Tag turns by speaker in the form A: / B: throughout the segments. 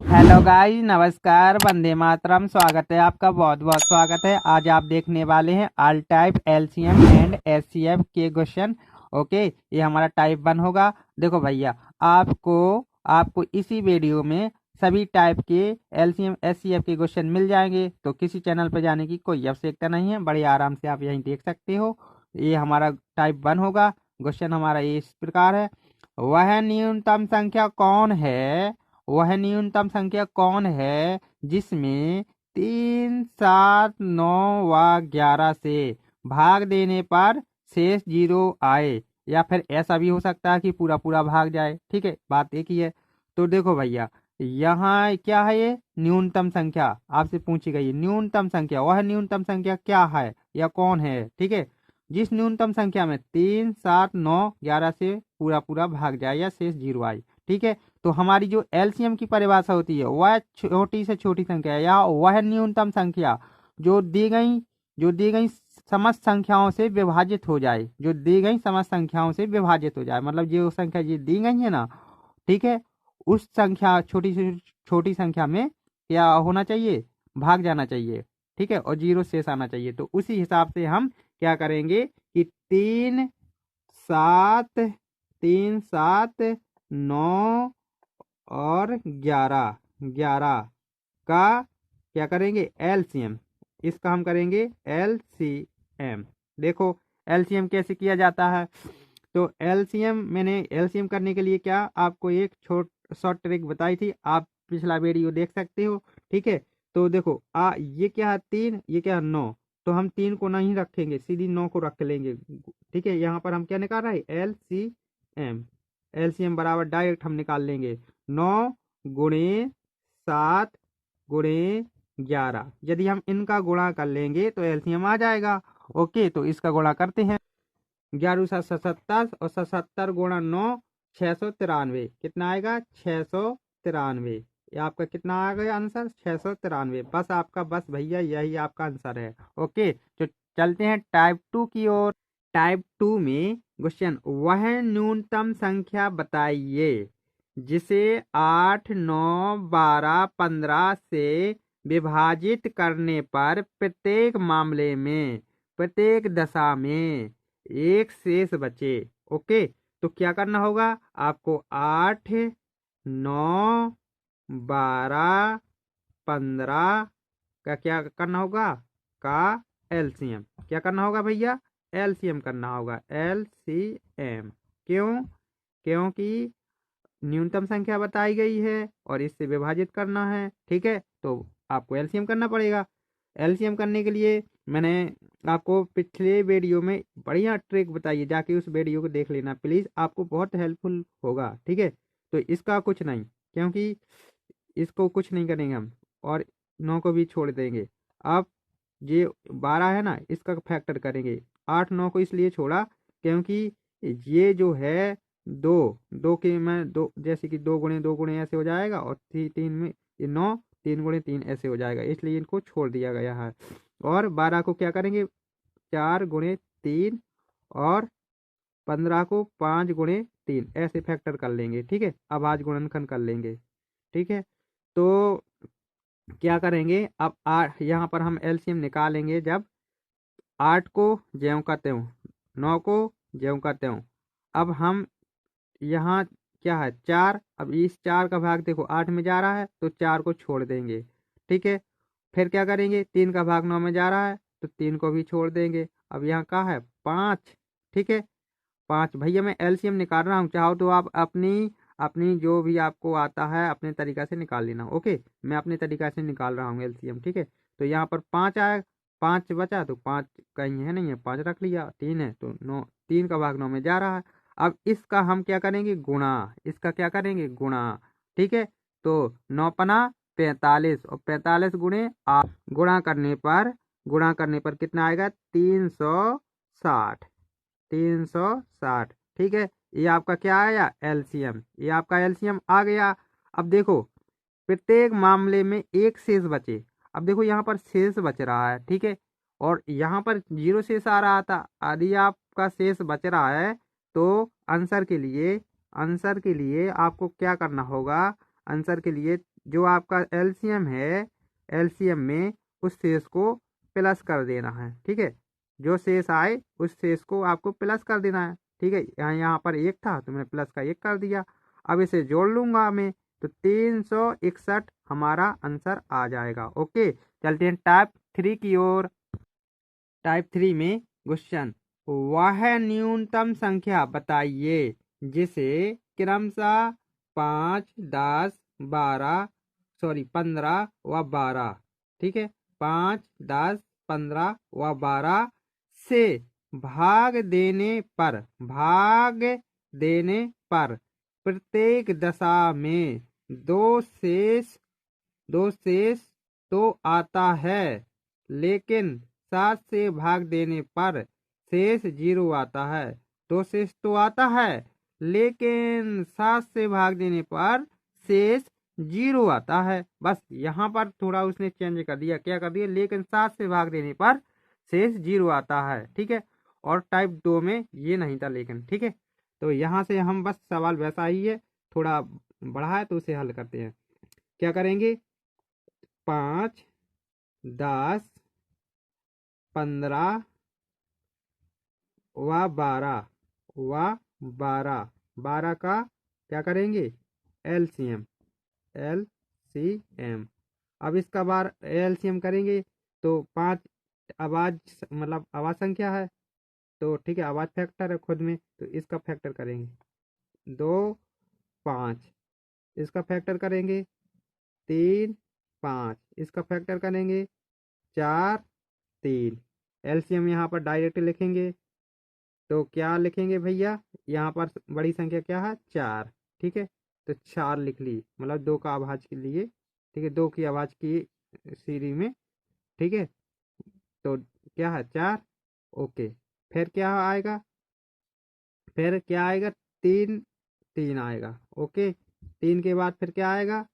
A: Hello guys, नमस्कार, वंदे मातरम। स्वागत है आपका, बहुत बहुत स्वागत है। आज आप देखने वाले हैं all type LCM and HCF के क्वेश्चन। ओके, ये हमारा टाइप 1 होगा। देखो भैया, आपको आपको इसी वीडियो में सभी टाइप के एलसीएम एचसीएफ के क्वेश्चन मिल जाएंगे, तो किसी चैनल पर जाने की कोई आवश्यकता नहीं है। बड़े आराम से आप यहीं देख सकते हो। ये हमारा टाइप 1 होगा। क्वेश्चन हमारा ये इस प्रकार है। वह न्यूनतम संख्या कौन है वह न्यूनतम संख्या कौन है जिसमें 3, 7, 9 व 11 से भाग देने पर शेष 0 आए, या फिर ऐसा भी हो सकता है कि पूरा पूरा भाग जाए। ठीक है, बात एक ही है। तो देखो भैया, यहाँ क्या है, ये न्यूनतम संख्या आपसे पूछी गई है। न्यूनतम संख्या, वह न्यूनतम संख्या क्या है या कौन है। ठीक है, जिस न्यूनतम संख्या में 3, 7, 9, 11 से पूरा पूरा भाग जाए या शेष 0 आए। ठीक है, तो हमारी जो एलसीएम की परिभाषा होती है वह छोटी से छोटी संख्या है, या वह न्यूनतम संख्या जो दी गई समस्त संख्याओं से विभाजित हो जाए, जो दी गई समस्त संख्याओं से विभाजित हो जाए, मतलब जो संख्या जी दी गई है ना, ठीक है, उस संख्या छोटी से छोटी संख्या में क्या होना चाहिए, भाग जाना चाहिए। ठीक है, और 0 शेष आना चाहिए। तो उसी हिसाब से हम क्या करेंगे कि 3, 7, 9 और 11 का क्या करेंगे, एलसीएम। इसका हम करेंगे एलसीएम। देखो एलसीएम कैसे किया जाता है। तो मैंने एलसीएम करने के लिए क्या आपको एक शॉर्ट ट्रिक बताई थी, आप पिछला वीडियो देख सकते हो। ठीक है, तो देखो ये क्या है 3, ये क्या है 9, तो हम 3 को नहीं रखेंगे, सीधी 9 को रख लेंगे। ठीक है, यहाँ पर हम क्या निकाल रहे हैं, एलसीएम। एलसीएम बराबर डायरेक्ट हम निकाल लेंगे 9 गुणे 7 गुणे 11। यदि हम इनका गुणा कर लेंगे तो एलसीएम आ जाएगा। ओके, तो इसका गुणा करते हैं। 11 7 77 और 77 गुणा 9 693। कितना आएगा, 693। ये आपका कितना आ गया आंसर, 693। बस भैया, यही आपका आंसर है। ओके, तो चलते हैं टाइप 2 की ओर। टाइप 2 में क्वेश्चन, वह न्यूनतम संख्या बताइए जिसे 8, 9, 12, 15 से विभाजित करने पर प्रत्येक मामले में, प्रत्येक दशा में एक शेष बचे। ओके, तो क्या करना होगा आपको, 8, 9, 12, 15 का क्या करना होगा, का एलसीएम। क्या करना होगा भैया, एलसीएम करना होगा, एलसीएम। क्यों, क्योंकि न्यूनतम संख्या बताई गई है और इससे विभाजित करना है। ठीक है, तो आपको एलसीएम करना पड़ेगा। एलसीएम करने के लिए मैंने आपको पिछले वीडियो में बढ़िया ट्रिक बताई है, जाके उस वीडियो को देख लेना प्लीज, आपको बहुत हेल्पफुल होगा। ठीक है, तो इसका कुछ नहीं, क्योंकि इसको कुछ नहीं करेंगे हम, और 9 को भी छोड़ देंगे। अब ये 12 है ना, इसका फैक्टर करेंगे। 8, 9 को इसलिए छोड़ा क्योंकि ये जो है दो दो के मैं दो, जैसे कि 2 गुणे 2 गुणे ऐसे हो जाएगा, और 3 में ये 9, 3 गुणे 3 ऐसे हो जाएगा, इसलिए इनको छोड़ दिया गया है। और 12 को क्या करेंगे, 4 गुणे 3, और 15 को 5 गुणे 3 ऐसे फैक्टर कर लेंगे। ठीक है, अब आज गुणनखंड कर लेंगे। ठीक है, तो क्या करेंगे, अब यहाँ पर हम एलसीएम निकालेंगे। जब 8 को ज्यों का त्यों, 9 को ज्यों का त्यों, अब हम यहाँ क्या है 4, अब इस 4 का भाग देखो 8 में जा रहा है, तो 4 को छोड़ देंगे। ठीक है, फिर क्या करेंगे, 3 का भाग 9 में जा रहा है, तो 3 को भी छोड़ देंगे। अब यहाँ का है 5। ठीक है, 5 भैया मैं एलसीएम निकाल रहा हूँ, चाहो तो आप अपनी अपनी जो भी आपको आता है अपने तरीका से निकाल लेना। ओके, मैं अपने तरीका से निकाल रहा हूँ एलसीएम। ठीक है, तो यहाँ पर 5 आया, 5 बचा, तो 5 कहीं है नहीं है, 5 रख लिया, 3 है तो 9, 3 का भाग 9 में जा रहा है। अब इसका हम क्या करेंगे, गुणा। इसका क्या करेंगे, गुणा। ठीक है, तो 9 पना 45, और 45 गुणे 8, गुणा करने पर कितना आएगा, 360। 360। ठीक है, ये आपका क्या आया, एलसीएम। ये आपका एलसीएम आ गया। अब देखो प्रत्येक मामले में एक शेष बचे। अब देखो यहाँ पर शेष बच रहा है। ठीक है, और यहाँ पर 0 शेष आ रहा था। यदि आपका शेष बच रहा है तो आंसर के लिए आपको क्या करना होगा, आंसर के लिए जो आपका एलसीएम है, एलसीएम में उस शेष को प्लस कर देना है। ठीक है, जो शेष आए उस शेष को आपको प्लस कर देना है। ठीक है, यहाँ पर 1 था तो मैंने प्लस का 1 कर दिया। अब इसे जोड़ लूंगा मैं तो 361 हमारा आंसर आ जाएगा। ओके, चलते हैं टाइप 3 की ओर। टाइप 3 में क्वेश्चन, वह न्यूनतम संख्या बताइए जिसे क्रमशः 5, 10, 15 व 12, ठीक है, 5, 10, 15 व 12 से भाग देने पर प्रत्येक दशा में दो शेष तो आता है, लेकिन 7 से भाग देने पर शेष 0 आता है। 2 शेष तो आता है, लेकिन 7 से भाग देने पर शेष 0 आता है। बस यहाँ पर थोड़ा उसने चेंज कर दिया। क्या कर दिया? लेकिन 7 से भाग देने पर शेष 0 आता है। ठीक है, और टाइप 2 में ये नहीं था लेकिन। ठीक है, तो यहाँ से हम बस सवाल वैसा ही है, थोड़ा बड़ा है तो उसे हल करते हैं। क्या करेंगे? 5, 10, 15 व 12 का क्या करेंगे? एलसीएम। अब इसका बार एलसीएम करेंगे तो 5 आवाज मतलब आवाज संख्या है, तो ठीक है, आवाज फैक्टर है खुद में, तो इसका फैक्टर करेंगे 2, 5, इसका फैक्टर करेंगे 3, 5, इसका फैक्टर करेंगे 4, 3। एलसीएम यहाँ पर डायरेक्ट लिखेंगे तो क्या लिखेंगे भैया? यहाँ पर बड़ी संख्या क्या है? 4। ठीक है, तो 4 लिख ली, मतलब 2 का आवाज के लिए। ठीक है, 2 की आवाज की सीरी में। ठीक है, तो क्या है? 4। ओके, फिर क्या आएगा? 3, 3 आएगा। ओके, 3 के बाद फिर क्या आएगा?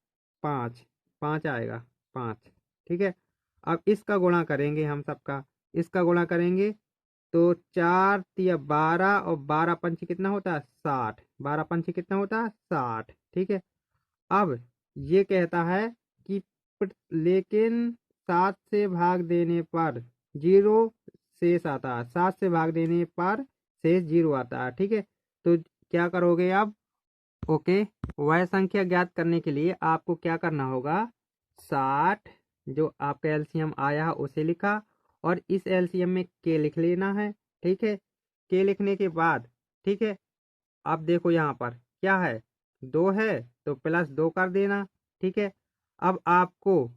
A: 5 आएगा, 5। ठीक है, अब इसका गुणा करेंगे हम सबका। इसका गुणा करेंगे तो 4 तिया 12 और 12 पंची कितना होता है? 60। 12 पंची कितना होता है? 60। ठीक है, अब ये कहता है कि लेकिन 7 से भाग देने पर 0 शेष आता है। 7 से भाग देने पर शेष 0 आता है। ठीक है, तो क्या करोगे अब? ओके, वह संख्या ज्ञात करने के लिए आपको क्या करना होगा? 60 जो आपका एलसीएम आया है उसे लिखा, और इस एलसीएम में के लिख लेना है। ठीक है, के लिखने के बाद ठीक है, अब देखो यहाँ पर क्या है? 2 है तो प्लस 2 कर देना। ठीक है, अब आपको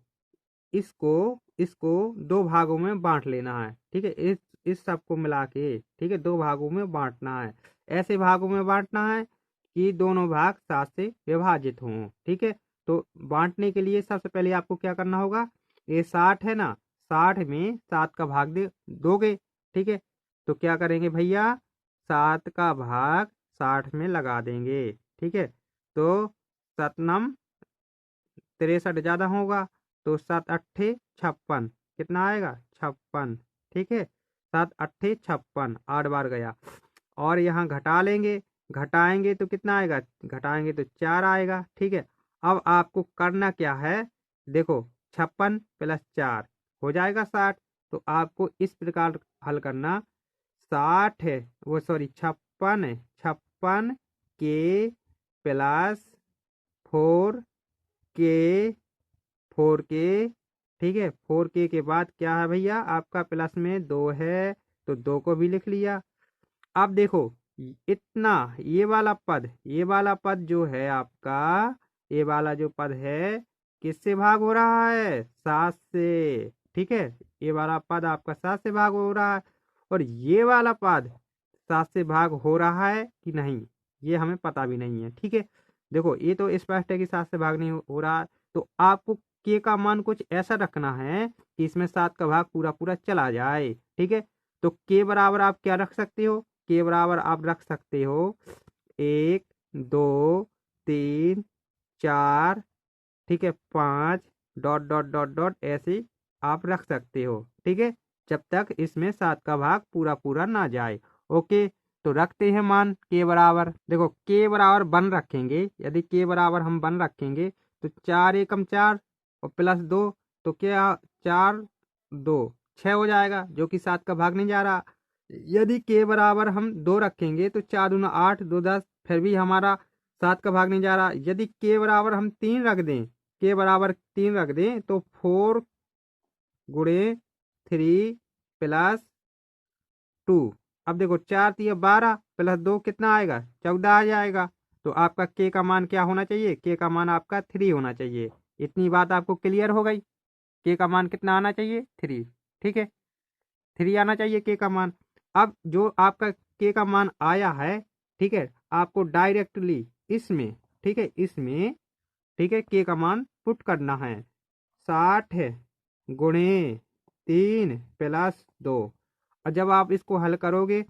A: इसको 2 भागों में बांट लेना है। ठीक है, इस सबको मिला के, ठीक है, 2 भागों में बांटना है। ऐसे भागों में बांटना है कि दोनों भाग 7 से विभाजित हों। ठीक है, तो बांटने के लिए सबसे पहले आपको क्या करना होगा? ये 60 है ना, 60 में 7 का भाग दोगे। ठीक है, तो क्या करेंगे भैया? 7 का भाग 60 में लगा देंगे। ठीक है, तो 7 63 ज्यादा होगा, तो 7 अट्ठे 56 कितना आएगा? 56। ठीक है, 7 अट्ठे 56, 8 बार गया। और यहाँ घटा लेंगे, घटाएंगे तो कितना आएगा? घटाएंगे तो 4 आएगा। ठीक है, अब आपको करना क्या है? देखो, 56 + 4 हो जाएगा 60। तो आपको इस प्रकार हल करना, 60 है वो सॉरी 56 के प्लस 4 के। ठीक है, 4 के बाद क्या है भैया? आपका प्लस में 2 है, तो 2 को भी लिख लिया। अब देखो, इतना ये वाला पद जो है आपका, ये वाला जो पद है किससे भाग हो रहा है? 7 से। ठीक है, ये वाला पद आपका 7 से भाग हो रहा है, और ये वाला पद 7 से भाग हो रहा है कि नहीं, ये हमें पता भी नहीं है। ठीक है, देखो ये तो स्पष्ट है कि 7 से भाग नहीं हो रहा, तो आपको के का मान कुछ ऐसा रखना है कि इसमें 7 का भाग पूरा पूरा चला जाए। ठीक है, तो के बराबर आप क्या रख सकते हो? के बराबर आप रख सकते हो 1, 2, 3, 4, ठीक है, 5 ... ऐसे आप रख सकते हो। ठीक है, जब तक इसमें 7 का भाग पूरा पूरा ना जाए। ओके, तो रखते हैं मान के बराबर। देखो के बराबर 1 रखेंगे, यदि के बराबर हम 1 रखेंगे तो 4 एकम 4 और प्लस 2, तो क्या 4 2 6 हो जाएगा, जो कि 7 का भाग नहीं जा रहा। यदि के बराबर हम 2 रखेंगे तो 4 दूना 8 2 10, फिर भी हमारा 7 का भाग नहीं जा रहा। यदि के बराबर हम 3 रख दें, के बराबर 3 रख दें तो 4 गुणे 3 प्लस 2। अब देखो 4 3 12 प्लस 2 कितना आएगा, 14 आ जाएगा। तो आपका के का मान क्या होना चाहिए, के का मान आपका 3 होना चाहिए। इतनी बात आपको क्लियर हो गई। के का मान कितना आना चाहिए, 3। ठीक है, 3 आना चाहिए के का मान। अब जो आपका के का मान आया है, ठीक है, आपको डायरेक्टली इसमें, ठीक है, इसमें, ठीक है, के का मान पुट करना है। 60 गुणे 3 प्लस 2। और जब आप इसको हल करोगे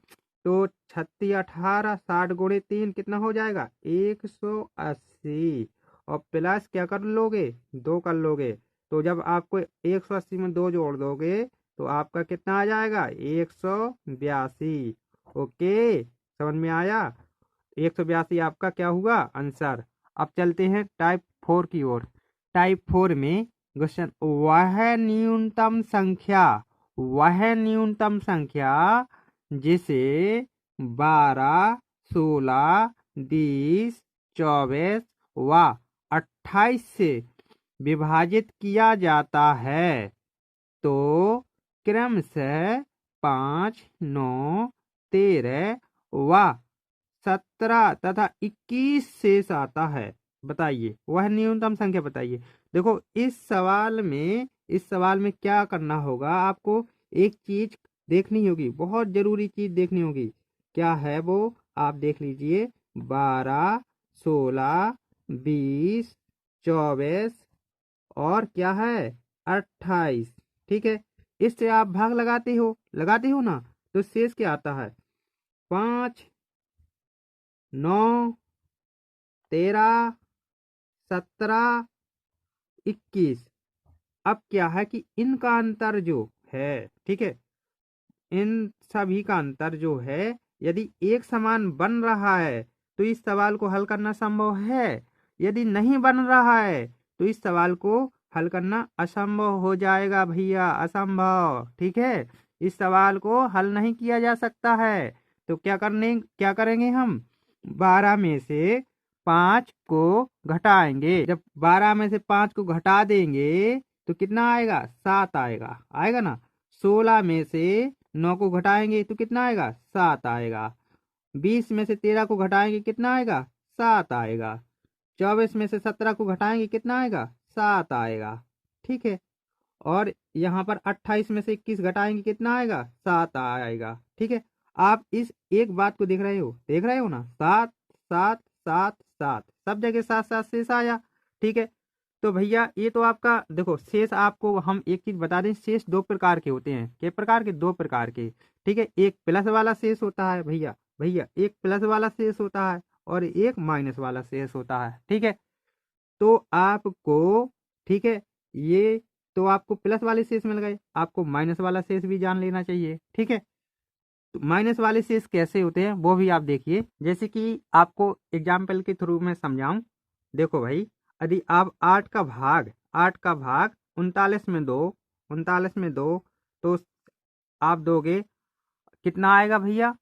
A: तो 36 18 60 गुणे 3 कितना हो जाएगा, 180। और प्लस क्या कर लोगे, 2 कर लोगे। तो जब आपको 180 में 2 जोड़ दोगे तो आपका कितना आ जाएगा, 182। ओके, समझ में आया। 182 आपका क्या हुआ आंसर। अब चलते हैं टाइप 4 की ओर। टाइप 4 में क्वेश्चन, वह न्यूनतम संख्या जिसे 12 16 20 24 व 28 से विभाजित किया जाता है तो क्रमशः 5 9 13 व 17 तथा 21 शेष आता है। बताइए वह न्यूनतम संख्या बताइए। देखो इस सवाल में क्या करना होगा, आपको एक चीज देखनी होगी, बहुत जरूरी चीज देखनी होगी। क्या है वो, आप देख लीजिए। 12 16 20 24 और क्या है 28। ठीक है, इससे आप भाग लगाते हो ना, तो शेष क्या आता है, 5 9 13 17 21। अब क्या है कि इनका अंतर जो है, ठीक है, इन सभी का अंतर जो है, यदि एक समान बन रहा है तो इस सवाल को हल करना संभव है। यदि नहीं बन रहा है तो इस सवाल को हल करना असंभव हो जाएगा भैया, असंभव। ठीक है, इस सवाल को हल नहीं किया जा सकता है। तो क्या करेंगे हम, 12 में से 5 को घटाएंगे। जब 12 में से 5 को घटा देंगे तो कितना आएगा, 7 आएगा, आएगा ना। 16 में से 9 को घटाएंगे तो कितना आएगा, 7 आएगा। 20 में से 13 को घटाएंगे कितना आएगा, 7 आएगा। 24 में से 17 को घटाएंगे कितना आएगा, 7 आएगा। ठीक है, और यहाँ पर 28 में से 21 घटाएंगे कितना आएगा, 7 आएगा। ठीक है, आप इस एक बात को देख रहे हो ना, 7 7 7 7 सब जगह 7 7 शेष आया। ठीक है, तो भैया ये तो आपका देखो शेष, आपको हम एक चीज बता दें, शेष 2 प्रकार के होते हैं। किस प्रकार के, 2 प्रकार के। ठीक है, एक प्लस वाला शेष होता है भैया, एक प्लस वाला शेष होता है और एक माइनस वाला शेष होता है। ठीक है, तो आपको, ठीक है, ये तो आपको प्लस वाले शेष मिल गए, आपको माइनस वाला शेष भी जान लेना चाहिए। ठीक है, तो माइनस वाले शेष कैसे होते हैं वो भी आप देखिए। जैसे कि आपको एग्जाम्पल के थ्रू में समझाऊं। देखो भाई, यदि आप 8 का भाग 39 में दो तो आप दोगे कितना आएगा भैया,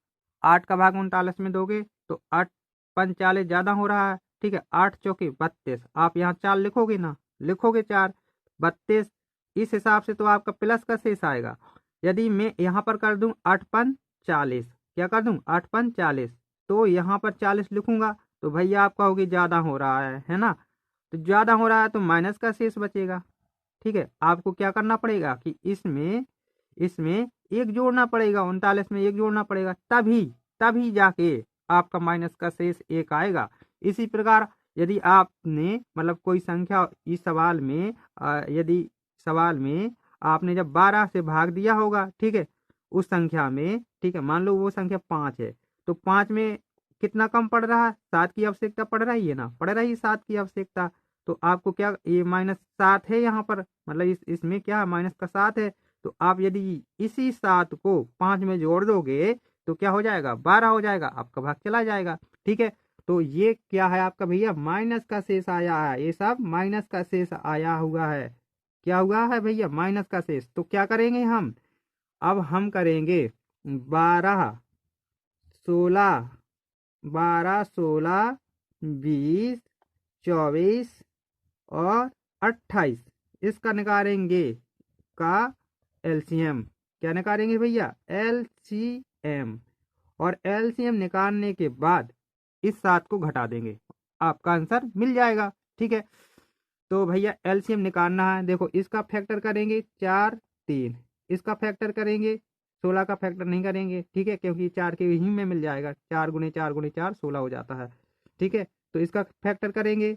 A: 8 का भाग 39 में दोगे तो 8 45 ज्यादा हो रहा है। ठीक है, 8 चौके 32, आप यहाँ 4 लिखोगे ना, लिखोगे 4 32। इस हिसाब से तो आपका प्लस का शेष आएगा। यदि मैं यहाँ पर कर दूं 8 5 40, क्या कर दूं 8 5 40, तो यहाँ पर 40 लिखूंगा तो भैया आप कहोगे ज्यादा हो रहा है ना। तो ज्यादा हो रहा है तो माइनस का शेष बचेगा। ठीक है, आपको क्या करना पड़ेगा कि इसमें इसमें एक जोड़ना पड़ेगा, 39 में एक जोड़ना पड़ेगा, तभी तभी जाके आपका माइनस का शेष 1 आएगा। इसी प्रकार यदि आपने मतलब कोई संख्या इस सवाल में यदि सवाल में आपने जब 12 से भाग दिया होगा, ठीक है, उस संख्या में, ठीक है, मान लो वो संख्या 5 है, तो 5 में कितना कम पड़ रहा है, 7 की आवश्यकता पड़ रही है ना, पड़ रही है 7 की आवश्यकता। तो आपको क्या, ये -7 है यहाँ पर, मतलब इसमें क्या है, माइनस का 7 है। तो आप यदि इसी 7 को 5 में जोड़ दोगे तो क्या हो जाएगा, 12 हो जाएगा, आपका भाग चला जाएगा। ठीक है, तो ये क्या है आपका भैया, माइनस का शेष आया है, ये सब माइनस का शेष आया हुआ है। क्या हुआ है भैया, माइनस का शेष। तो क्या करेंगे हम, अब हम करेंगे 12 16 12 16 20 24 और 28, इसका निकालेंगे का एलसीएम। क्या निकालेंगे भैया, एलसीएम। और एलसीएम निकालने के बाद इस 7 को घटा देंगे, आपका आंसर मिल जाएगा। ठीक है, तो भैया एलसीएम निकालना है। देखो इसका फैक्टर करेंगे 4 3, इसका फैक्टर करेंगे, 16 का फैक्टर नहीं करेंगे। ठीक है, क्योंकि 4 के ही में मिल जाएगा, 4 गुणे 4 गुणे 4 16 हो जाता है। ठीक है, तो इसका फैक्टर करेंगे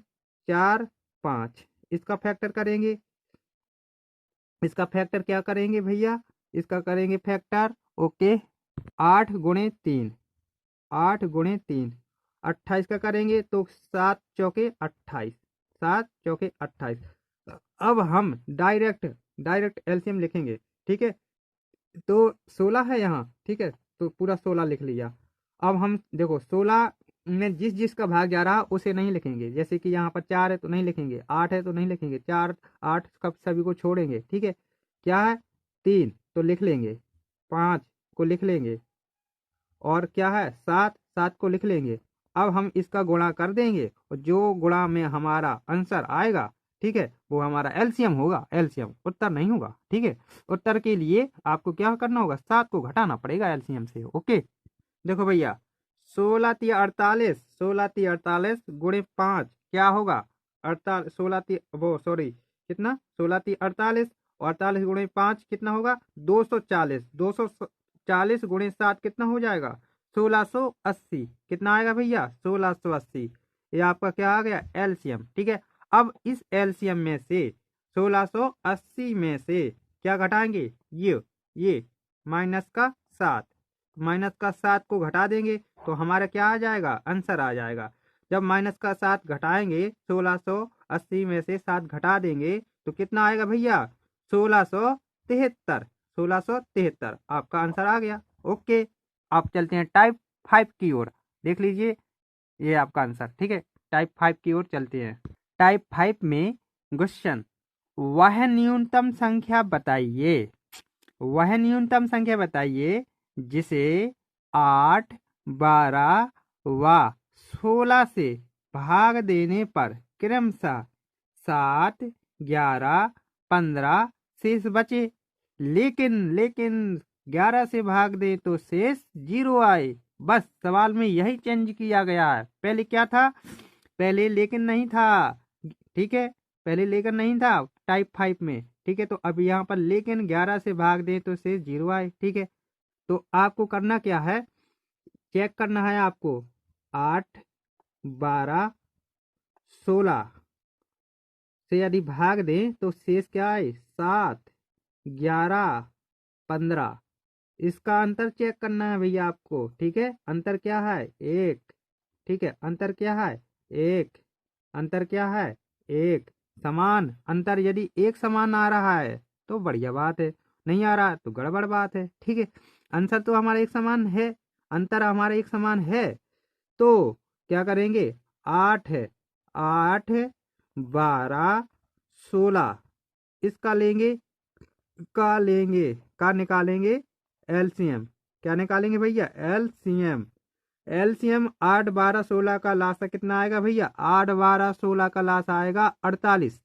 A: 4 5, इसका फैक्टर करेंगे, इसका फैक्टर क्या करेंगे भैया, इसका करेंगे फैक्टर, ओके, 8 गुणे 3, 8 गुणे 3 28 का करेंगे तो 7 चौके 28, 7 चौके 28। अब हम डायरेक्ट एलसीएम लिखेंगे। ठीक है, तो 16 है यहाँ। ठीक है, तो पूरा 16 लिख लिया। अब हम देखो 16 में जिस जिस का भाग जा रहा उसे नहीं लिखेंगे, जैसे कि यहाँ पर 4 है तो नहीं लिखेंगे, 8 है तो नहीं लिखेंगे, 4 8 का सभी को छोड़ेंगे। ठीक है, क्या है 3 तो लिख लेंगे, 5 को लिख लेंगे, और क्या है 7 को लिख लेंगे। अब हम इसका गुणा कर देंगे और जो गुणा में हमारा आंसर आएगा, ठीक है, वो हमारा एलसीएम होगा, एलसीएम उत्तर नहीं होगा। ठीक है, उत्तर के लिए आपको क्या करना होगा, 7 को घटाना पड़ेगा एलसीएम से। ओके, देखो भैया 16 3 48, 16 3 48 गुणे 5 क्या होगा, 48 16 3 वो सॉरी कितना, 16 3 48, 48 गुणे 5 कितना होगा 240, 240 गुणे 7 कितना हो जाएगा 1680। कितना आएगा भैया 1680, ये आपका क्या आ गया एलसीएम। ठीक है, अब इस एलसीएम में से 1680 में से क्या घटाएंगे, ये माइनस का 7, माइनस का 7 को घटा देंगे तो हमारा क्या आ जाएगा, आंसर आ जाएगा। जब माइनस का 7 घटाएंगे, 1680 में से 7 घटा देंगे तो कितना आएगा भैया 1673, 1673 आपका आंसर आ गया। ओके, आप चलते हैं टाइप 5 की ओर, देख लीजिए ये आपका आंसर। ठीक है, टाइप 5 की ओर चलते हैं। टाइप 5 में क्वेश्चन, वह न्यूनतम संख्या बताइए, वह न्यूनतम संख्या बताइए जिसे 8 12 व 16 से भाग देने पर क्रमशः 7 11 15 शेष बचे, लेकिन 11 से भाग दे तो शेष 0 आए। बस सवाल में यही चेंज किया गया है, पहले क्या था, पहले लेकिन नहीं था। ठीक है, पहले लेकिन नहीं था टाइप 5 में। ठीक है, तो अब यहाँ पर लेकिन 11 से भाग दे तो शेष 0 आए। ठीक है, तो आपको करना क्या है, चेक करना है आपको, 8 12 16 से यदि भाग दें तो शेष क्या आए 7 11 15, इसका अंतर चेक करना है भैया आपको। ठीक है, अंतर क्या है 1। ठीक है, अंतर क्या है 1, अंतर क्या है 1, समान अंतर। यदि एक समान आ रहा है तो बढ़िया बात है, नहीं आ रहा तो गड़बड़ बात है। ठीक है, आंसर तो हमारा एक समान है, अंतर हमारा एक समान है, तो क्या करेंगे 8 है, 8 12 16, इसका लेंगे, का निकालेंगे एलसीएम। क्या निकालेंगे भैया एलसीएम। एलसीएम 8 12 16 का लासा कितना आएगा भैया, 8 12 16 का लासा आएगा 48।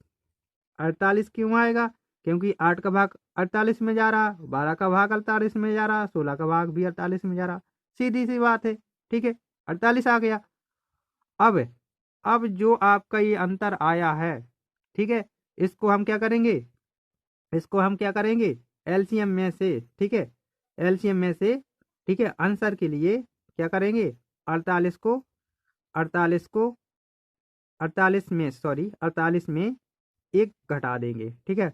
A: 48 क्यों आएगा, क्योंकि 8 का भाग 48 में जा रहा, 12 का भाग 48 में जा रहा, 16 का भाग भी 48 में जा रहा, सीधी सी बात है। ठीक है, 48 आ गया। अब जो आपका ये अंतर आया है, ठीक है, इसको हम क्या करेंगे, इसको हम क्या करेंगे एलसीएम में से। ठीक है, एलसीएम में से, ठीक है, आंसर के लिए क्या करेंगे 48 को 48 में एक घटा देंगे। ठीक है,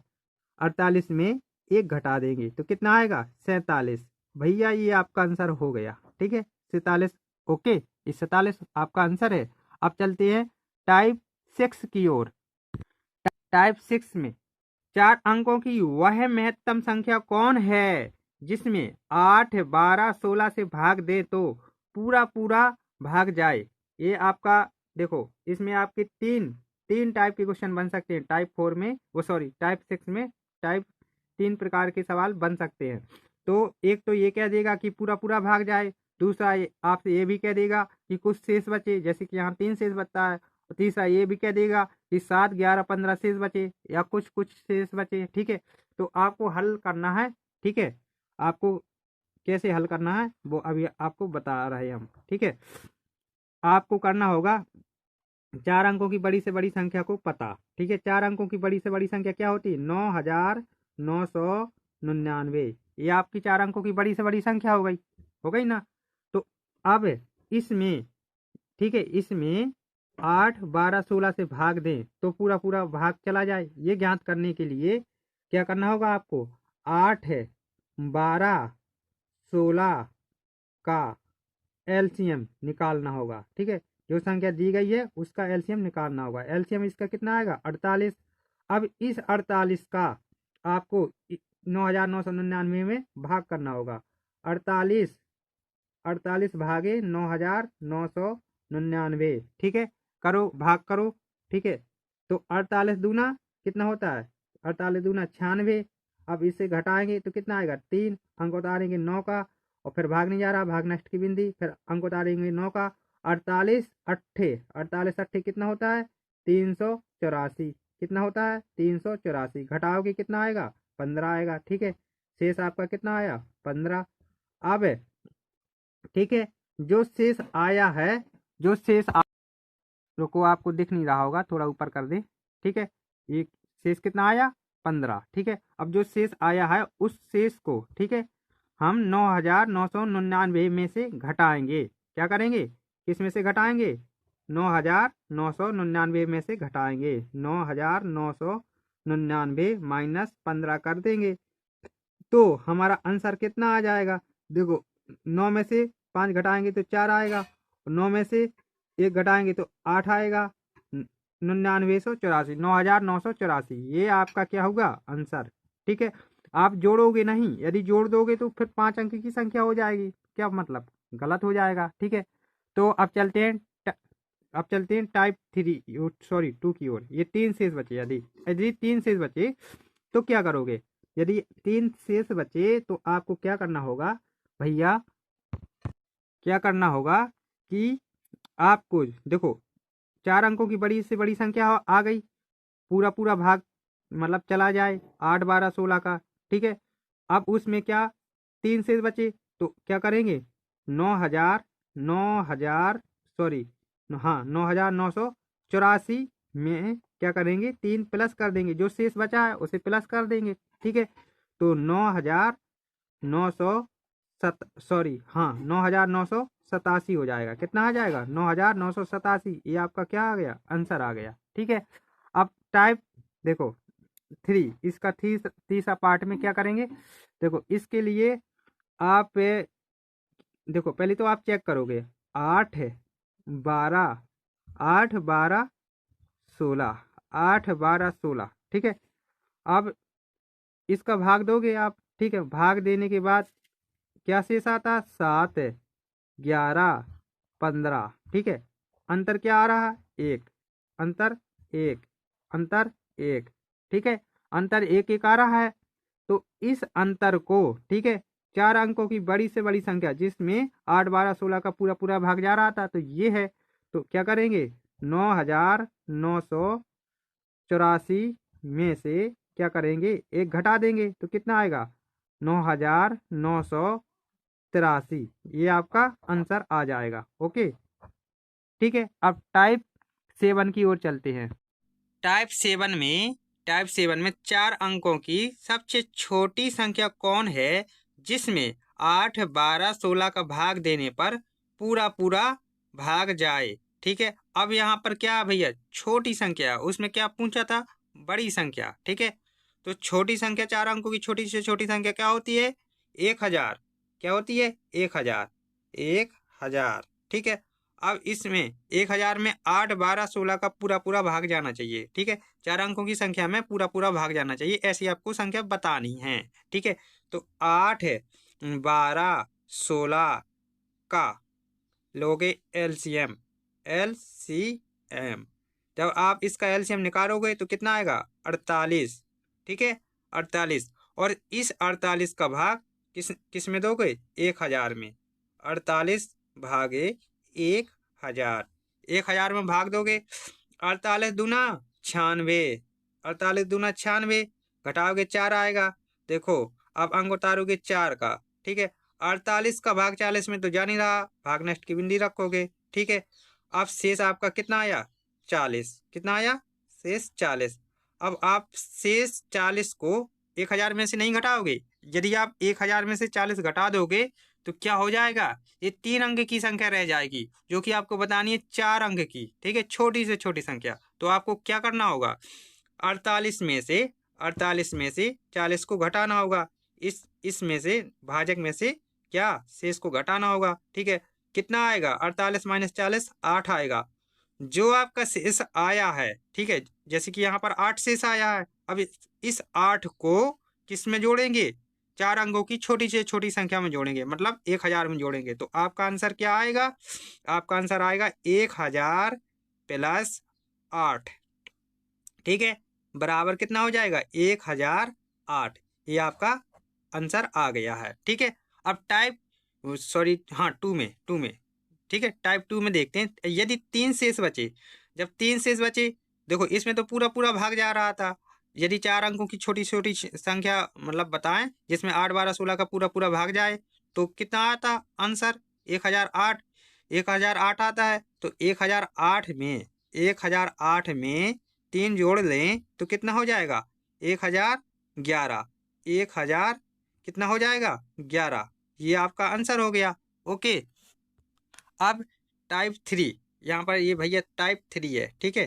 A: 48 में एक घटा देंगे तो कितना आएगा 47। भैया ये आपका आंसर हो गया। ठीक है, 47। ओके, ये 47 आपका आंसर है। अब चलते हैं टाइप 6 की ओर। टाइप 6 में 4 अंकों की वह महत्तम संख्या कौन है जिसमें 8 12 16 से भाग दे तो पूरा भाग जाए। ये आपका देखो, इसमें आपके तीन टाइप के क्वेश्चन बन सकते हैं। टाइप 4 में, वो सॉरी टाइप 6 में, टाइप 3 प्रकार के सवाल बन सकते हैं। तो एक तो ये कह देगा कि पूरा पूरा भाग जाए, दूसरा आपसे ये भी कह देगा कि कुछ शेष बचे, जैसे कि यहाँ 3 शेष बचता है, और तीसरा ये भी कह देगा कि 7, 11, 15 शेष बचे या कुछ कुछ शेष बचे। ठीक है, तो आपको हल करना है। ठीक है, आपको कैसे हल करना है वो अभी आपको बता रहे हैं हम। ठीक है, आपको करना होगा 4 अंकों की बड़ी से बड़ी संख्या को पता। ठीक है, 4 अंकों की बड़ी से बड़ी संख्या क्या होती है? 9,999। ये आपकी 4 अंकों की बड़ी से बड़ी संख्या हो गई ना। तो अब इसमें, ठीक है, इसमें 8, 12, 16 से भाग दें तो पूरा पूरा भाग चला जाए। ये ज्ञात करने के लिए क्या करना होगा आपको? 8 है, 12, 16 का एलसीएम निकालना होगा। ठीक है, जो संख्या दी गई है उसका एलसीएम निकालना होगा। एलसीएम इसका कितना आएगा? 48। अब इस 48 का आपको 9,999 में भाग करना होगा। 48 भागे 9,999। ठीक है, करो, भाग करो। ठीक है, तो 48 दूना कितना होता है? 48 दूना 96। अब इसे घटाएंगे तो कितना आएगा? 3 अंक उतारेंगे 9 का, और फिर भाग नहीं जा रहा, भाग नष्ट की बिंदी, फिर अंक उतारेंगे 9 का। 48 कितना होता है? 384। कितना होता है? 384। घटाओगे कितना आएगा? 15 आएगा। ठीक है, शेष आपका कितना आया? 15। अब ठीक है, जो शेष आया है, जो शेष रुको, आपको दिख नहीं रहा होगा, थोड़ा ऊपर कर दे। ठीक है, ये शेष कितना आया? 15। ठीक है, अब जो शेष आया है उस शेष को, ठीक है, हम 9,999 में से घटाएंगे। क्या करेंगे? किस में से घटाएंगे? 9,999 में से घटाएंगे। 9,999 माइनस 15 कर देंगे तो हमारा आंसर कितना आ जाएगा? देखो, 9 में से 5 घटाएंगे तो 4 आएगा, 9 में से 1 घटाएंगे तो 8 आएगा। 9,984, 9,984, ये आपका क्या होगा? आंसर। ठीक है, आप जोड़ोगे नहीं, यदि जोड़ दोगे तो फिर 5 अंक की संख्या हो जाएगी। क्या मतलब? गलत हो जाएगा। ठीक है, तो अब चलते हैं टाइप 3 सॉरी 2 की ओर। ये 3 शेष बचे, यदि यदि 3 शेष बचे तो क्या करोगे? यदि 3 शेष बचे तो आपको क्या करना होगा भैया? क्या करना होगा कि आपको देखो, 4 अंकों की बड़ी से बड़ी संख्या आ गई, पूरा पूरा भाग मतलब चला जाए 8, 12, 16 का। ठीक है, अब उसमें क्या 3 शेष बचे तो क्या करेंगे? 9,000 सॉरी हाँ 9,984 में क्या करेंगे? 3 प्लस कर देंगे, जो शेष बचा है उसे प्लस कर देंगे। ठीक है, तो 9,987 हो जाएगा। कितना आ जाएगा? 9,987। ये आपका क्या आ गया? आंसर आ गया। ठीक है, अब टाइप देखो 3, इसका तीसरा पार्ट में क्या करेंगे? देखो, इसके लिए आप देखो, पहले तो आप चेक करोगे 8 है, 12, 8, 12, 16, 8, 12, 16। ठीक है, अब इसका भाग दोगे आप। ठीक है, भाग देने के बाद क्या शेष आता? 7, 11, 15। ठीक है, अंतर क्या आ रहा? 1, अंतर 1, अंतर 1। ठीक है, अंतर 1 1 आ रहा है। तो इस अंतर को, ठीक है, 4 अंकों की बड़ी से बड़ी संख्या जिसमें 8, 12, 16 का पूरा पूरा भाग जा रहा था, तो ये है। तो क्या करेंगे? 9,984 में से क्या करेंगे? 1 घटा देंगे तो कितना आएगा? 9,983। ये आपका आंसर आ जाएगा। ओके, ठीक है, अब टाइप 7 की ओर चलते हैं। टाइप 7 में 4 अंकों की सबसे छोटी संख्या कौन है जिसमें 8, 12, 16 का भाग देने पर पूरा पूरा भाग जाए? ठीक है, अब यहाँ पर क्या भैया? छोटी संख्या, उसमें क्या पूछा था? बड़ी संख्या। ठीक है, तो छोटी संख्या, 4 अंकों की छोटी से छोटी संख्या क्या होती है? 1,000। क्या होती है? 1,000, 1,000। ठीक है, अब इसमें 1,000 में 8, 12, 16 का पूरा पूरा भाग जाना चाहिए। ठीक है, 4 अंकों की संख्या में पूरा पूरा भाग जाना चाहिए, ऐसी आपको संख्या बतानी है। ठीक है, तो 8, 12, 16 का लोगे एलसीएम। LCM। जब आप इसका LCM निकालोगे तो कितना आएगा? 48। ठीक है, 48। और इस 48 का भाग किस में दोगे? 1000 में। 48 भागे 1000, 1000 में भाग दोगे। 48 दूना 96, 48 दूना 96, घटाओगे 4 आएगा। देखो अब अंक उतारोगे 4 का। ठीक है, 48 का भाग 40 में तो जा नहीं रहा, भाग नष्ट की बिंदी रखोगे। ठीक है, अब शेष आपका कितना आया? 40। कितना आया? शेष 40। अब आप शेष 40 को 1000 में से नहीं घटाओगे। यदि आप 1000 में से 40 घटा दोगे तो क्या हो जाएगा? ये 3 अंक की संख्या रह जाएगी, जो कि आपको बतानी है 4 अंक की। ठीक है, छोटी से छोटी संख्या। तो आपको क्या करना होगा? 48 में से 40 को घटाना होगा। इसमें से भाजक में से क्या शेष को घटाना होगा। ठीक है, कितना आएगा? 48 माइनस 40 8 आएगा। जो आपका शेष आया है, ठीक है, जैसे कि यहाँ पर 8 शेष आया है। अब इस 8 को किस में जोड़ेंगे? 4 अंकों की छोटी से छोटी संख्या में जोड़ेंगे, मतलब 1000 में जोड़ेंगे। तो आपका आंसर क्या आएगा? आपका आंसर आएगा 1000 प्लस 8। ठीक है, बराबर कितना हो जाएगा? 1008। ये आपका आंसर आ गया है। ठीक है, अब टू में ठीक है, टाइप 2 में देखते हैं। यदि 3 शेष बचे, जब 3 शेष बचे, देखो इसमें तो पूरा पूरा भाग जा रहा था। यदि 4 अंकों की छोटी छोटी संख्या मतलब बताएं जिसमें 8 12 16 का पूरा पूरा भाग जाए, तो कितना आता आंसर? 1008। 1008 आता है। तो 1008 में 3 जोड़ लें तो कितना हो जाएगा? 1011। 1000 कितना हो जाएगा? 11। ये आपका आंसर हो गया। ओके, अब टाइप 3, यहाँ पर ये भैया टाइप 3 है। ठीक है,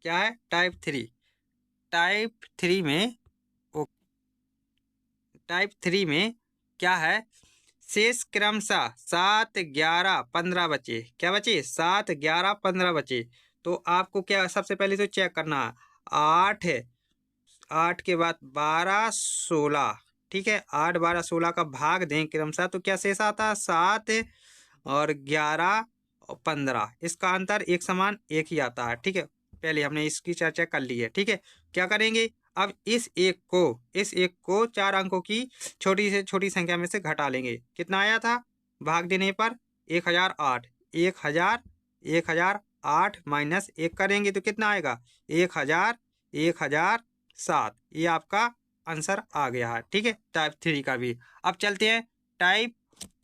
A: क्या है? टाइप 3। टाइप 3 में टाइप 3 में क्या है? शेष क्रमशः 7 11 15 बचे। क्या बचे? 7 11 15 बचे। तो आपको क्या सबसे पहले तो चेक करना है। 8 के बाद 12 16। ठीक है, 8 12 16 का भाग दें क्रमशः तो क्या शेष आता है? 7 और 11 और 15। इसका अंतर एक समान एक ही आता है। ठीक है, पहले हमने इसकी चर्चा कर ली है। ठीक है, क्या करेंगे? अब इस एक को 4 अंकों की छोटी से छोटी संख्या में से घटा लेंगे। कितना आया था भाग देने पर? 1008। 1008 माइनस 1 करेंगे तो कितना आएगा? 1007। ये आपका आंसर आ गया है। ठीक है, टाइप 3 का भी। अब चलते हैं टाइप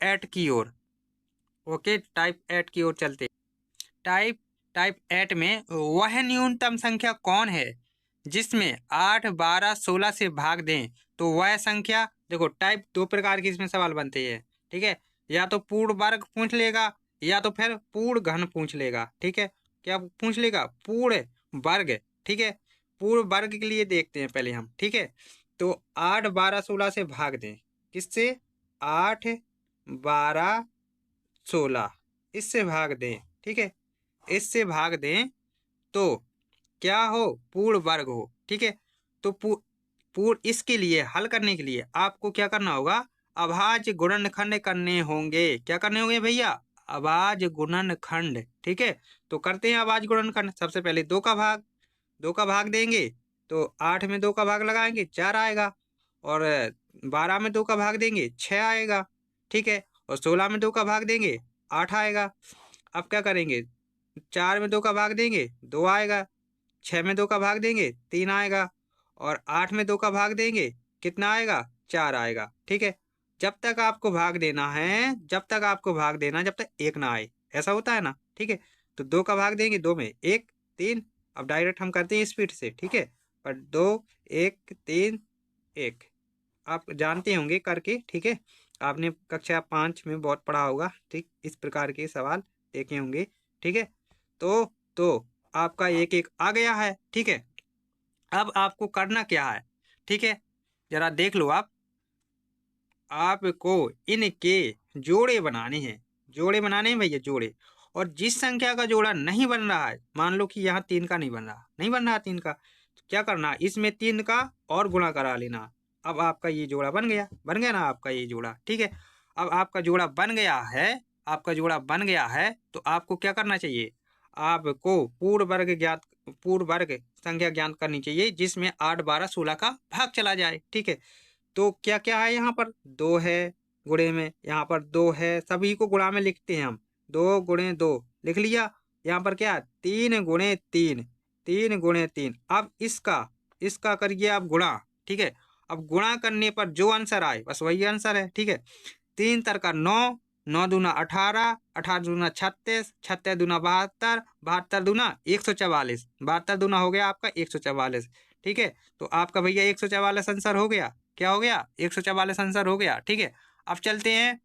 A: 8 की ओर। ओके, टाइप 8 की ओर चलते। टाइप 8 में वह न्यूनतम संख्या कौन है जिसमें 8 12 16 से भाग दें? तो वह संख्या, देखो टाइप 2 प्रकार के इसमें सवाल बनते हैं। ठीक है, या तो पूर्ण वर्ग पूछ लेगा या तो फिर पूर्ण घन पूछ लेगा। ठीक है, क्या पूछ लेगा? पूर्ण वर्ग। ठीक है, पूर्ण वर्ग के लिए देखते हैं पहले हम। ठीक है, तो 8 12 16 से भाग दें। किससे? 8 12 16 इससे भाग दें। ठीक है, इससे भाग दें तो क्या हो? पूर्ण वर्ग हो। ठीक है, तो पूर्ण इसके लिए हल करने के लिए आपको क्या करना होगा? अभाज्य गुणनखंड करने होंगे। क्या करने होंगे भैया? अभाज्य गुणनखंड। ठीक है, तो करते हैं अभाज्य गुणनखंड। सबसे पहले 2 का भाग देंगे तो 8 में 2 का भाग लगाएंगे 4 आएगा, और 12 में 2 का भाग देंगे 6 आएगा। ठीक है, और 16 में 2 का भाग देंगे 8 आएगा। अब क्या करेंगे? 4 में 2 का भाग देंगे 2 आएगा, 6 में 2 का भाग देंगे 3 आएगा, और 8 में 2 का भाग देंगे कितना आएगा? 4 आएगा। ठीक है, जब तक आपको भाग देना है, जब तक 1 ना आए। ऐसा होता है ना। ठीक है, तो 2 का भाग देंगे 2 में 1 3। अब डायरेक्ट हम करते हैं स्पीड से। ठीक है, पर 2 1 3 1 आप जानते होंगे करके। ठीक है, आपने कक्षा 5 में बहुत पढ़ा होगा। ठीक, इस प्रकार के सवाल देखे होंगे। ठीक है, तो आपका 1 1 आ गया है। ठीक है, अब आपको करना क्या है? ठीक है, जरा देख लो आपको इनके जोड़े बनाने हैं। जोड़े बनाने हैं भैया, जोड़े। और जिस संख्या का जोड़ा नहीं बन रहा है, मान लो कि यहाँ 3 का नहीं बन रहा 3 का, तो क्या करना? इसमें 3 का और गुणा करा लेना। अब आपका ये जोड़ा बन गया ना आपका ये जोड़ा। ठीक है, अब आपका जोड़ा बन गया है आपका जोड़ा बन गया है तो आपको क्या करना चाहिए, आपको पूर्ण वर्ग संख्या ज्ञात करनी चाहिए जिसमें 8, 12, 16 का भाग चला जाए। ठीक है, तो क्या क्या है यहाँ पर, 2 है गुणे में, यहाँ पर 2 है, सभी को गुणा में लिखते हैं हम, 2 गुणे 2 लिख लिया। यहाँ पर क्या, 3 गुणे 3, 3 गुणे 3। अब इसका करिए आप गुणा। ठीक है, अब गुणा करने पर जो आंसर आए बस वही आंसर है। ठीक है, 3 तरका 9, 9 दूना 18, 18 दूना 36, 36 दूना 72, 72 दूना 144, 72 दूना हो गया आपका 144। ठीक है, तो आपका भैया 144 आंसर हो गया। क्या हो गया, 144 आंसर हो गया। ठीक है, अब चलते हैं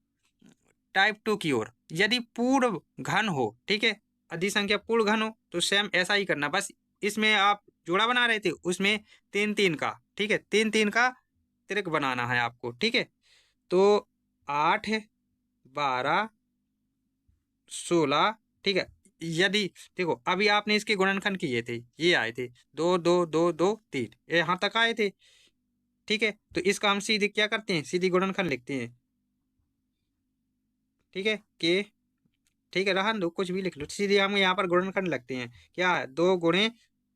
A: टाइप 2 की ओर। यदि पूर्ण घन हो, ठीक है, अधिक संख्या पूर्ण घन हो तो सेम ऐसा ही करना, बस इसमें आप जोड़ा बना रहे थे उसमें 3 3 का, ठीक है, 3 3 का त्रिक बनाना है आपको। ठीक है, तो 8, 12, 16। ठीक है, यदि देखो अभी आपने इसके गुणनखंड किए थे, ये आए थे 2 2 2 2 3, यहाँ तक आए थे। ठीक है, तो इसका हम सीधे क्या करते हैं, सीधी गुणनखंड लिखते हैं। ठीक है, के, ठीक है, रहन दो, कुछ भी लिख लो, सीधे हम यहाँ पर गुणनखंड लगते हैं। क्या है, 2 गुणे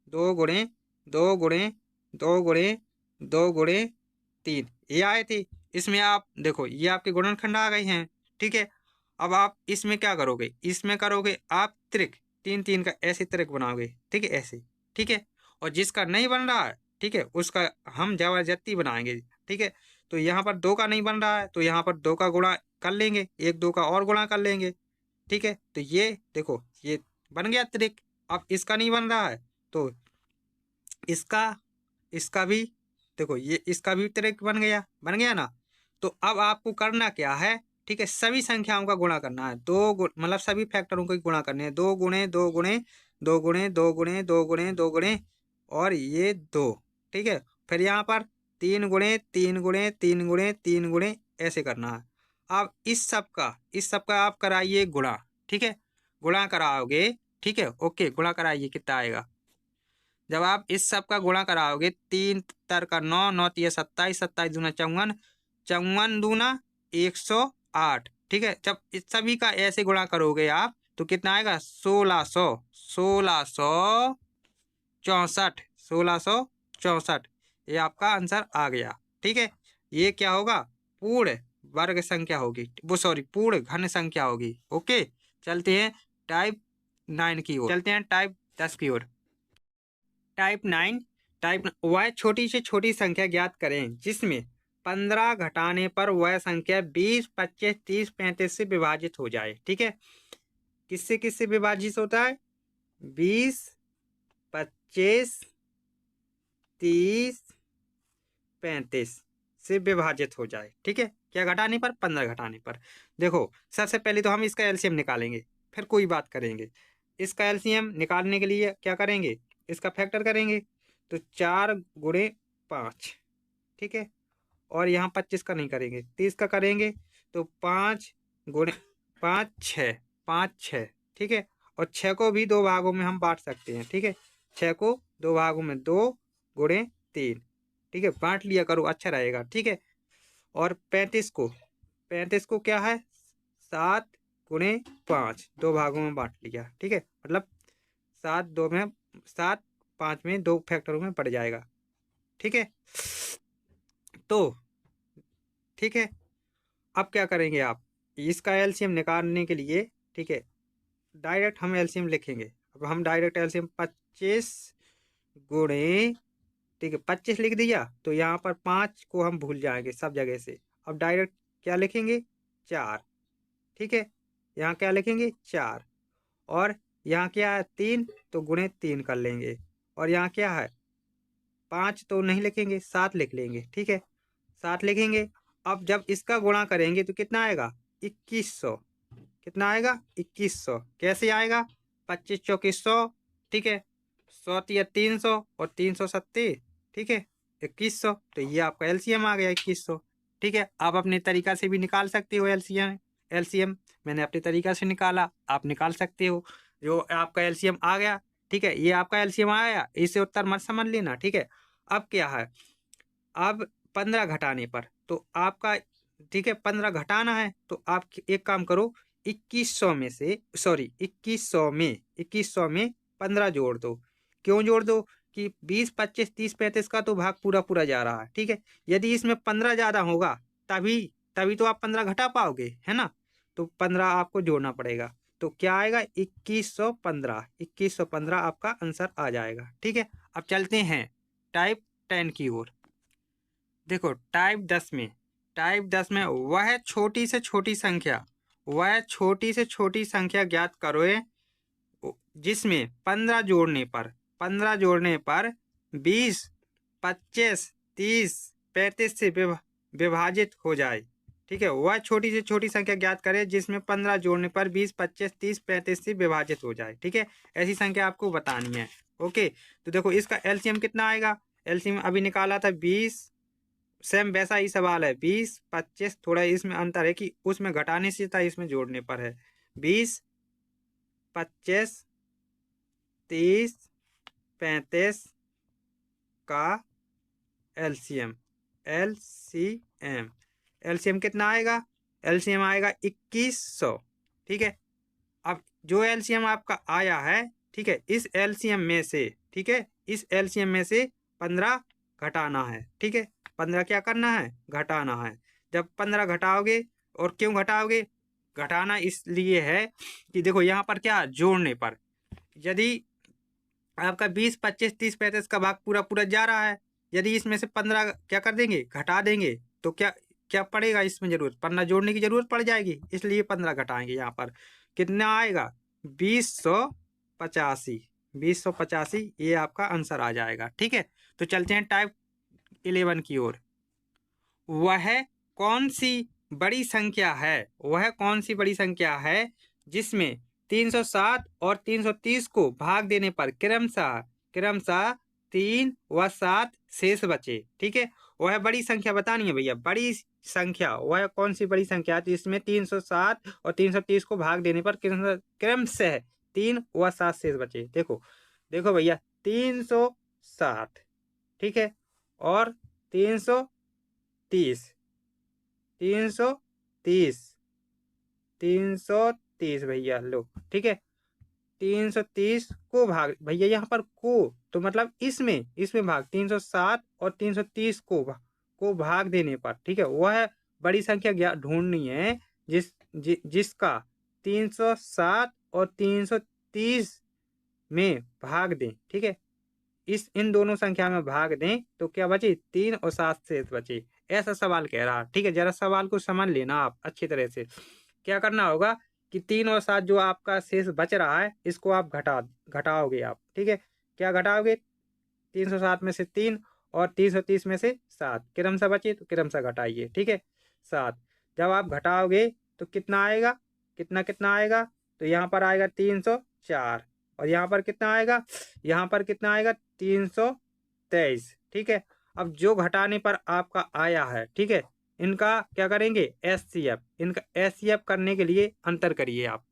A: 2 गुणे 2 गुणे 2 गुणे 2 गुणे 3, ये आए थे। इसमें आप देखो ये आपके गुणनखंड आ गए हैं। ठीक है, अब आप इसमें क्या करोगे, इसमें करोगे आप त्रिक, 3 3 का ऐसे त्रिक बनाओगे। ठीक है, ऐसे। ठीक है, और जिसका नहीं बन रहा है, ठीक है, उसका हम जबरदस्ती बनाएंगे। ठीक है, तो यहाँ पर 2 का नहीं बन रहा है तो यहाँ पर 2 का गुणा कर लेंगे, 1 2 का और गुणा कर लेंगे। ठीक है, तो ये देखो ये बन गया त्रिक। अब इसका नहीं बन रहा है तो इसका इसका भी देखो, ये इसका भी त्रिक बन गया ना। तो अब आपको करना क्या है, ठीक है, सभी संख्याओं का गुणा करना है, मतलब सभी फैक्टरों को गुणा करने हैं, 2 गुणे 2 गुणे 2 गुणे 2 गुणे 2 गुणे 2 गुणे और ये 2। ठीक है, फिर यहाँ पर 3 गुणे 3 गुणे 3 गुणे 3 गुणे ऐसे करना है। अब इस सब का आप कराइए गुणा। ठीक है, गुणा कराओगे, ठीक है, ओके, गुणा कराइए, कितना आएगा, जब आप इस सब का गुणा कराओगे, 3 तर का 9, 9 तिया 27, 27 दूना 54, 54 दूना 108। ठीक है, जब इस सभी का ऐसे गुणा करोगे आप तो कितना आएगा, 1664, 1664, ये आपका आंसर आ गया। ठीक है, ये क्या होगा, पूर्ण वर्ग संख्या होगी, वो सॉरी पूर्ण घन संख्या होगी। ओके, चलते हैं टाइप 9 की ओर, चलते हैं टाइप 10 की ओर। टाइप वह छोटी से छोटी संख्या ज्ञात करें जिसमें 15 घटाने पर वह संख्या 20, 25, 30, 35 से विभाजित हो जाए। ठीक है, किससे किससे विभाजित होता है, 20, 25, 30, 35 से विभाजित हो जाए। ठीक है, क्या घटाने पर, 15 घटाने पर। देखो सबसे पहले तो हम इसका एलसीएम निकालेंगे, फिर कोई बात करेंगे। इसका एलसीएम निकालने के लिए क्या करेंगे, इसका फैक्टर करेंगे, तो 4 गुणे 5। ठीक है, और यहाँ 25 का नहीं करेंगे, 30 का करेंगे, तो 5 गुणे 5 6, 5 6। ठीक है, और 6 को भी 2 भागों में हम बांट सकते हैं। ठीक है, 6 को 2 भागों में 2 गुणे 3। ठीक है, बांट लिया करो, अच्छा रहेगा। ठीक है, और 35 को क्या है, 7 गुणे 5, 2 भागों में बांट लिया। ठीक है, मतलब 7 5 में 2 फैक्टरों में पड़ जाएगा। ठीक है, तो ठीक है, अब क्या करेंगे आप, इसका एलसीएम निकालने के लिए, ठीक है, डायरेक्ट हम एलसीएम लिखेंगे। अब हम डायरेक्ट एलसीएम 25 गुणे, ठीक है, 25 लिख दिया तो यहाँ पर 5 को हम भूल जाएंगे सब जगह से। अब डायरेक्ट क्या लिखेंगे, 4। ठीक है, यहाँ क्या लिखेंगे, 4, और यहाँ क्या है, 3, तो गुणे 3 कर लेंगे, और यहाँ क्या है, 5 तो नहीं लिखेंगे, 7 लिख लेंगे। ठीक है, 7 लिखेंगे। अब जब इसका गुणा करेंगे तो कितना आएगा, 2100। कितना आएगा, 2100। कैसे आएगा, 25 चौके 100। ठीक है, 100 तिया 300 और 370। ठीक है, 2100, तो ये आपका एलसीएम आ गया 2100। ठीक है, आप अपने तरीका से भी निकाल सकते हो एलसीएम। मैंने अपने तरीका से निकाला, आप निकाल सकते हो। जो आपका एलसीएम आ गया, ठीक है, ये आपका एलसीएम आ गया, इसे उत्तर मत समझ लेना। ठीक है, अब क्या है, अब 15 घटाने पर तो आपका, ठीक है, 15 घटाना है तो आप एक काम करो, 2100 में से सॉरी 2100 में 15 जोड़ दो। क्यों जोड़ दो कि 20, 25, 30, 35 का तो भाग पूरा पूरा जा रहा है, ठीक है। यदि इसमें 15 ज्यादा होगा तभी तभी तो आप 15 घटा पाओगे, है ना। तो 15 आपको जोड़ना पड़ेगा। तो क्या आएगा 2115। 2115 आपका आंसर आ जाएगा, ठीक है। अब चलते हैं टाइप 10 की ओर। देखो टाइप 10 में वह छोटी से छोटी संख्या ज्ञात करो जिसमें 15 जोड़ने पर 20, 25, 30, 35 से विभाजित हो जाए, ठीक है। वह छोटी से छोटी संख्या ज्ञात करे जिसमें 15 जोड़ने पर 20, 25, 30, 35 से विभाजित हो जाए, ठीक है। ऐसी संख्या आपको बतानी है। ओके, तो देखो इसका एलसीएम कितना आएगा। एलसीएम अभी निकाला था 20, सेम वैसा ही सवाल है। 20, 25, थोड़ा इसमें अंतर है कि उसमें घटाने से था, इसमें जोड़ने पर है। 20, 25, 30, 35 का एलसीएम कितना आएगा। एलसीएम आएगा 2100, ठीक है। अब जो एलसीएम आपका आया है, ठीक है, इस एलसीएम में से, ठीक है, इस एलसीएम में से 15 घटाना है, ठीक है। 15 क्या करना है, घटाना है। जब 15 घटाओगे, और क्यों घटाओगे, घटाना इसलिए है कि देखो यहाँ पर क्या, जोड़ने पर यदि आपका 20, 25, 30, 35 का भाग पूरा पूरा जा रहा है, यदि इसमें से 15 क्या कर देंगे, घटा देंगे, तो क्या क्या पड़ेगा, इसमें जरूरत 15 जोड़ने की जरूरत पड़ जाएगी, इसलिए 15 घटाएंगे। यहाँ पर कितना आएगा, 2085। 2085 ये आपका आंसर आ जाएगा, ठीक है। तो चलते हैं टाइप 11 की ओर। वह कौन सी बड़ी संख्या है जिसमें 307 और 330 को भाग देने पर क्रमशः 3 व 7 शेष बचे, ठीक है। वह बड़ी संख्या बतानी है भैया, बड़ी संख्या, वह कौन सी बड़ी संख्या है जिसमें 307 और 330 को भाग देने पर क्रमशः 3 व 7 शेष बचे। देखो देखो भैया, 360, ठीक है, और 330 भैया लो, ठीक है। 330 को भाग, भैया यहाँ पर को तो मतलब इसमें भाग 307 और 330 को भाग देने पर, ठीक है। वह बड़ी संख्या ढूंढनी है जिसका 307 और 330 में भाग दें, ठीक है। इन दोनों संख्या में भाग दें तो क्या बचे, 3 और 7 शेष बचे। ऐसा सवाल कह रहा है, ठीक है। जरा सवाल को समझ लेना आप अच्छी तरह से। क्या करना होगा कि 3 और 7 जो आपका शेष बच रहा है, इसको आप घटाओगे आप, ठीक है। क्या घटाओगे, 307 में से 3 और 330 में से 7, क्रमशः बचे तो क्रमशः घटाइए, ठीक है। 7 जब आप घटाओगे तो कितना आएगा, कितना आएगा, तो यहाँ पर आएगा 304, और यहाँ पर कितना आएगा 323, ठीक है। अब जो घटाने पर आपका आया है, ठीक है, इनका क्या करेंगे, एचसीएफ। इनका एचसीएफ करने के लिए अंतर करिए आप।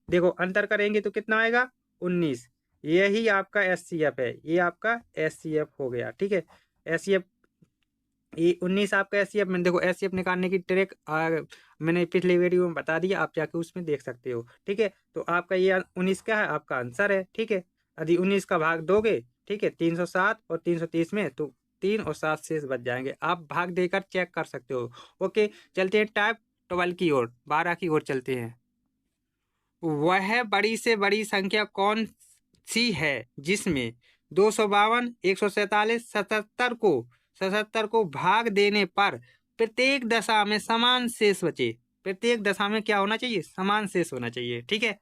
A: देखो अंतर करेंगे तो कितना आएगा, 19। यही आपका एचसीएफ है, ये आपका एचसीएफ हो गया, ठीक है। एचसीएफ ये 19 आपका एचसीएफ में, देखो एचसीएफ निकालने की ट्रिक मैंने पिछले वीडियो में बता दिया, आप जाके उसमें देख सकते हो, ठीक है। तो आपका ये 19 क्या है, आपका आंसर है, ठीक है। यदि 19 का भाग दोगे, ठीक है, 307 और 330 में, तो 3 और 7 शेष बच जाएंगे। आप भाग देकर चेक कर सकते हो। ओके, चलते हैं टाइप 12 की ओर, 12 की ओर चलते हैं। वह बड़ी से बड़ी संख्या कौन सी है जिसमें 252, 147, 77 को भाग देने पर प्रत्येक दशा में समान शेष बचे। प्रत्येक दशा में क्या होना चाहिए, समान शेष होना चाहिए, ठीक है।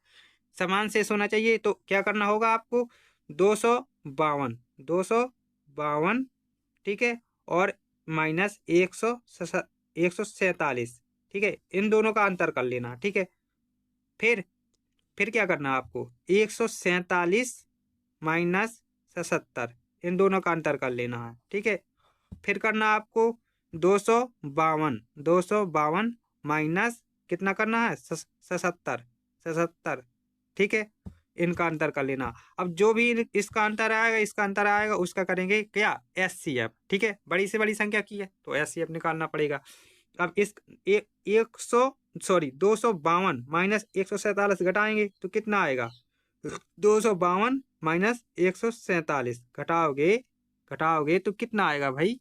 A: समान शेष होना चाहिए, तो क्या करना होगा आपको, 252, ठीक है, और माइनस 147, ठीक है, इन दोनों का अंतर कर लेना, ठीक है। फिर क्या करना आपको, 147 माइनस 77, इन दोनों का अंतर कर लेना है, ठीक है। फिर करना आपको 252 माइनस कितना करना है, 77, ठीक है, इनका अंतर कर लेना। अब जो भी इसका अंतर आएगा उसका करेंगे क्या, एचसीएफ, ठीक है। बड़ी से बड़ी संख्या की है तो एचसीएफ निकालना पड़ेगा। अब इस 252 माइनस 147 घटाएंगे तो कितना आएगा? 252 माइनस 147 घटाओगे तो कितना आएगा भाई?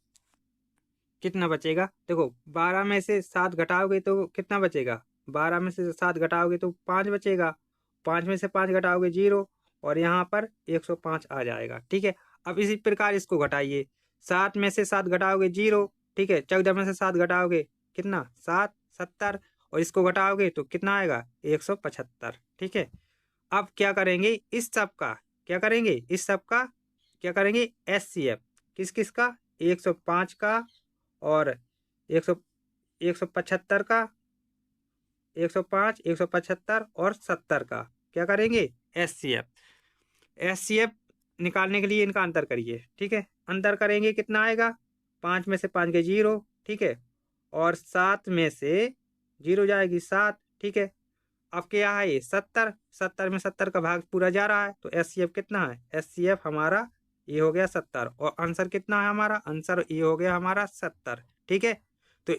A: कितना बचेगा? देखो 12 में से 7 घटाओगे तो कितना बचेगा? 12 में से 7 घटाओगे तो 5 बचेगा। 5 में से 5 घटाओगे 0 और यहाँ पर 105 आ जाएगा। ठीक है, अब इसी प्रकार इसको घटाइए। 7 में से 7 घटाओगे 0। ठीक है, 14 में से 7 घटाओगे कितना? 7, 70 और इसको घटाओगे तो कितना आएगा? 175। ठीक है, अब क्या करेंगे? इस सब का क्या करेंगे? इस सब का क्या करेंगे? HCF किस किस का? 105 का और 175 का, 105, 175 और 70 का क्या करेंगे? HCF निकालने के लिए इनका अंतर करिए। ठीक है, अंतर करेंगे कितना आएगा? 5 में से 5 गए 0। ठीक है, और 7 में से 0 जाएगी 7। ठीक है, अब क्या है? ये 70 में 70 का भाग पूरा जा रहा है तो HCF कितना है? HCF हमारा ये हो गया 70 और आंसर कितना है हमारा? आंसर ये हो गया हमारा 70। ठीक है, तो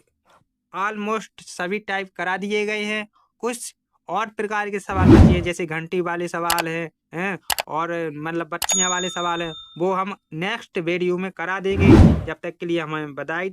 A: ऑलमोस्ट सभी टाइप करा दिए गए हैं। कुछ और प्रकार के सवाल बचे हैं, जैसे घंटी वाले सवाल हैं और मतलब बत्तियां वाले सवाल हैं, वो हम नेक्स्ट वीडियो में करा देंगे। जब तक के लिए हमें बधाई।